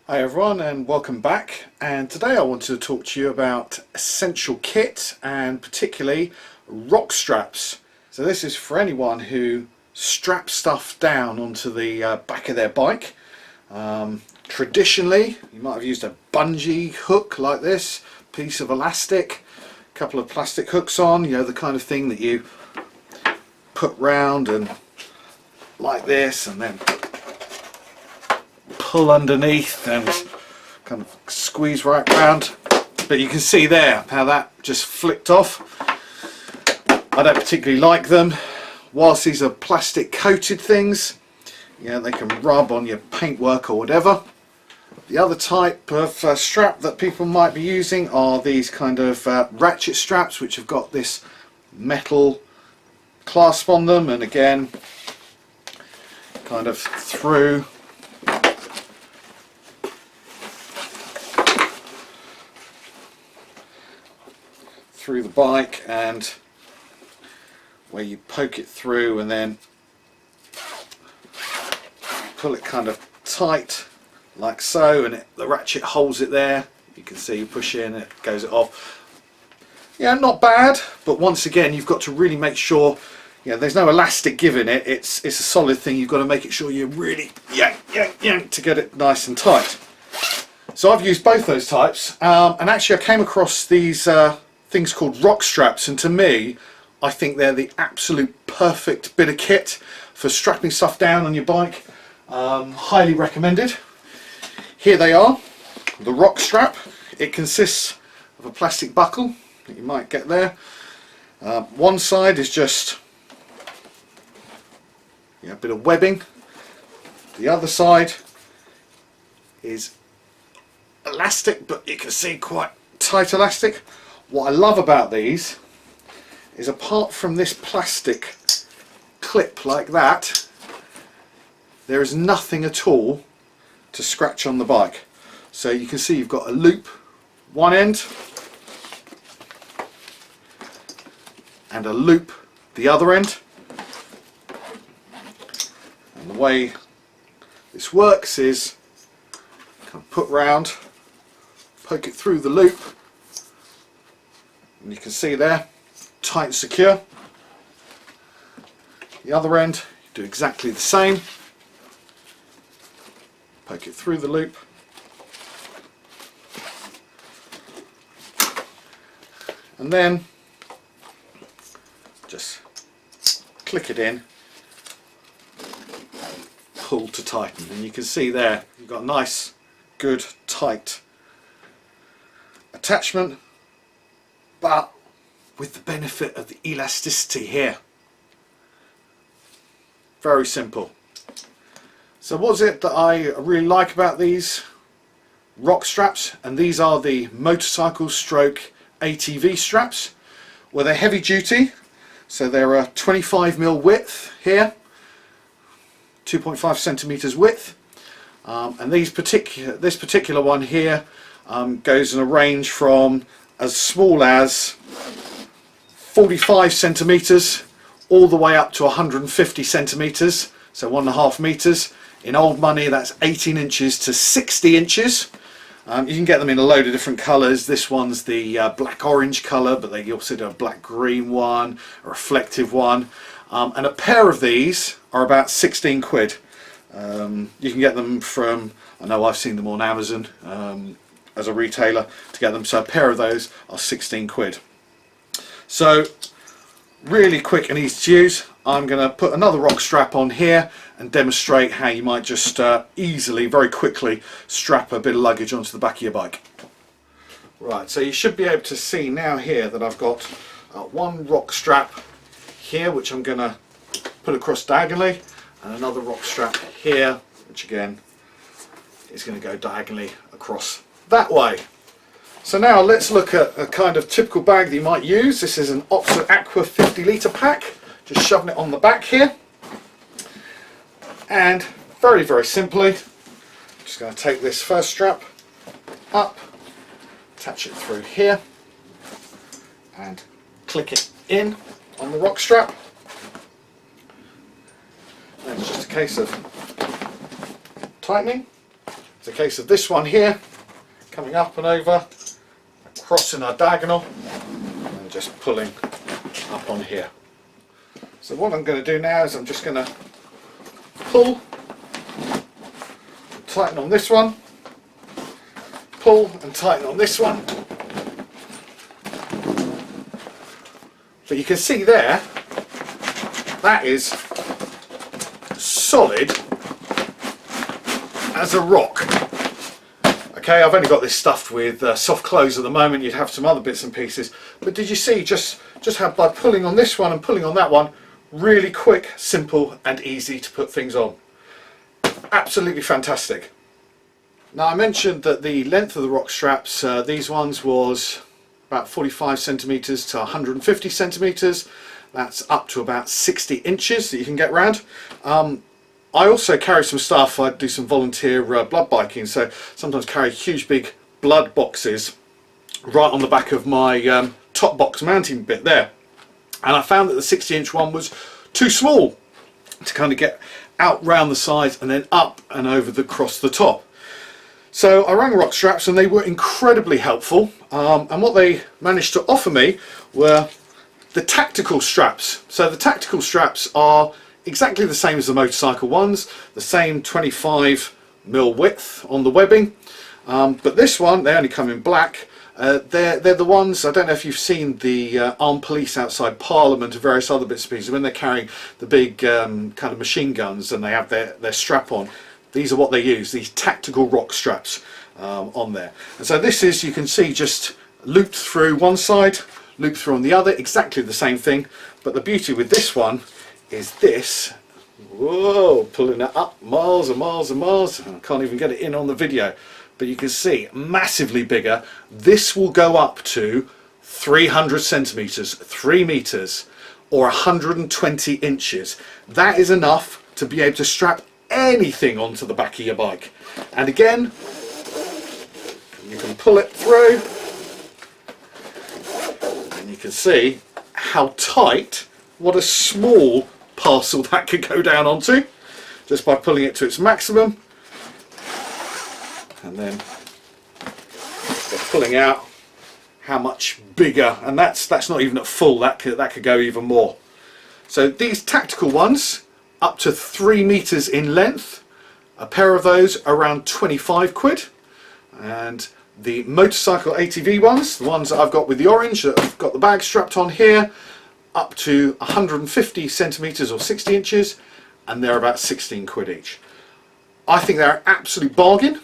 Hi everyone and welcome back, and today I wanted to talk to you about essential kit and particularly ROK straps. So this is for anyone who straps stuff down onto the back of their bike. Traditionally you might have used a bungee hook like this, piece of elastic, a couple of plastic hooks on, you know, the kind of thing that you put round and like this and then pull underneath and kind of squeeze right round, but you can see there how that just flicked off. I don't particularly like them. Whilst these are plastic coated things, yeah, they can rub on your paintwork or whatever. The other type of strap that people might be using are these kind of ratchet straps, which have got this metal clasp on them, and again kind of through the bike, and where you poke it through and then pull it kind of tight like so, and the ratchet holds it there. You can see you push in, it goes off. Yeah, not bad, but once again you've got to really make sure, yeah, there's no elastic giving it. It's a solid thing. You've got to make it sure you really yank to get it nice and tight. So I've used both those types, and actually I came across these things called ROK straps, and to me I think they're the absolute perfect bit of kit for strapping stuff down on your bike. Highly recommended. Here they are, the ROK strap. It consists of a plastic buckle that you might get there. One side is just a bit of webbing. The other side is elastic, but you can see quite tight elastic. What I love about these is, apart from this plastic clip like that, there is nothing at all to scratch on the bike. So you can see you've got a loop one end and a loop the other end, and the way this works is kind of put round, poke it through the loop, and you can see there, tight and secure. The other end, you do exactly the same. Poke it through the loop, and then just click it in, pull to tighten, and you can see there you've got a nice, good, tight attachment, but with the benefit of the elasticity here. Very simple. So what's it that I really like about these ROK straps? And these are the motorcycle stroke ATV straps. Well, they're heavy duty, so they're a 25mm width here, 2.5 centimeters width, and this particular one here goes in a range from as small as 45 centimeters all the way up to 150 centimeters, so 1.5 meters. In old money, that's 18 inches to 60 inches. You can get them in a load of different colours. This one's the black orange colour, but they also do a black green one, a reflective one, and a pair of these are about 16 quid. You can get them from, I know I've seen them on Amazon as a retailer to get them, so a pair of those are 16 quid. So really quick and easy to use. I'm going to put another ROK strap on here and demonstrate how you might just easily, very quickly strap a bit of luggage onto the back of your bike. Right, so you should be able to see now here that I've got one ROK strap here, which I'm going to put across diagonally, and another ROK strap here, which again is going to go diagonally across that way. So now let's look at a kind of typical bag that you might use. This is an Oxford Aqua 50-litre pack. Just shoving it on the back here, and very simply, just going to take this first strap up, attach it through here, and click it in on the ROK strap. And it's just a case of tightening. It's a case of this one here coming up and over, crossing our diagonal, and just pulling up on here. So what I'm going to do now is I'm just going to pull, tighten on this one, pull and tighten on this one. But you can see there, that is solid as a rock. Okay, I've only got this stuffed with soft clothes at the moment. You'd have some other bits and pieces. But did you see just how by pulling on this one and pulling on that one, really quick, simple and easy to put things on. Absolutely fantastic. Now I mentioned that the length of the ROK straps, these ones was about 45 centimeters to 150 centimeters. That's up to about 60 inches that you can get round. I also carry some stuff. I do some volunteer blood biking, so sometimes carry huge big blood boxes right on the back of my top box mounting bit there. And I found that the 60-inch one was too small to kind of get out round the sides and then up and over across the top. So I rang ROK Straps and they were incredibly helpful, and what they managed to offer me were the tactical straps. So the tactical straps are exactly the same as the motorcycle ones, the same 25mm width on the webbing, but this one, they only come in black. They're the ones, I don't know if you've seen the armed police outside Parliament and various other bits and pieces, when they're carrying the big kind of machine guns and they have their strap on. These are what they use, these tactical ROK straps on there. And so this is, you can see, just looped through one side, looped through on the other, exactly the same thing. But the beauty with this one is this, whoa, pulling it up miles and miles and miles. I can't even get it in on the video, but you can see massively bigger. This will go up to 300 centimeters, 3 meters, or 120 inches. That is enough to be able to strap anything onto the back of your bike. And again, you can pull it through and you can see how tight, what a small parcel that could go down onto just by pulling it to its maximum, and then pulling out how much bigger, and that's not even at full, that could go even more. So these tactical ones, up to 3 meters in length, a pair of those around 25 quid, and the motorcycle ATV ones, the ones that I've got with the orange that I've got the bag strapped on here, up to 150 centimeters or 60 inches, and they're about 16 quid each. I think they're an absolute bargain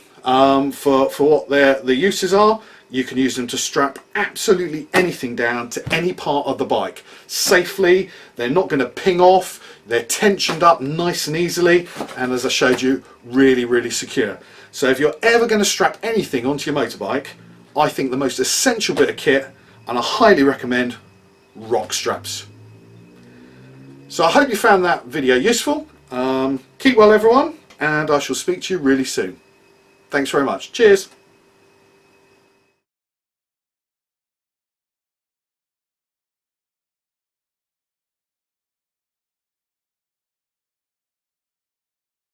for what their uses are. You can use them to strap absolutely anything down to any part of the bike safely. They're not going to ping off. They're tensioned up nice and easily, and as I showed you, really, really secure. So if you're ever going to strap anything onto your motorbike, I think the most essential bit of kit, and I highly recommend ROK Straps. So I hope you found that video useful. Keep well everyone, and I shall speak to you really soon. Thanks very much. Cheers.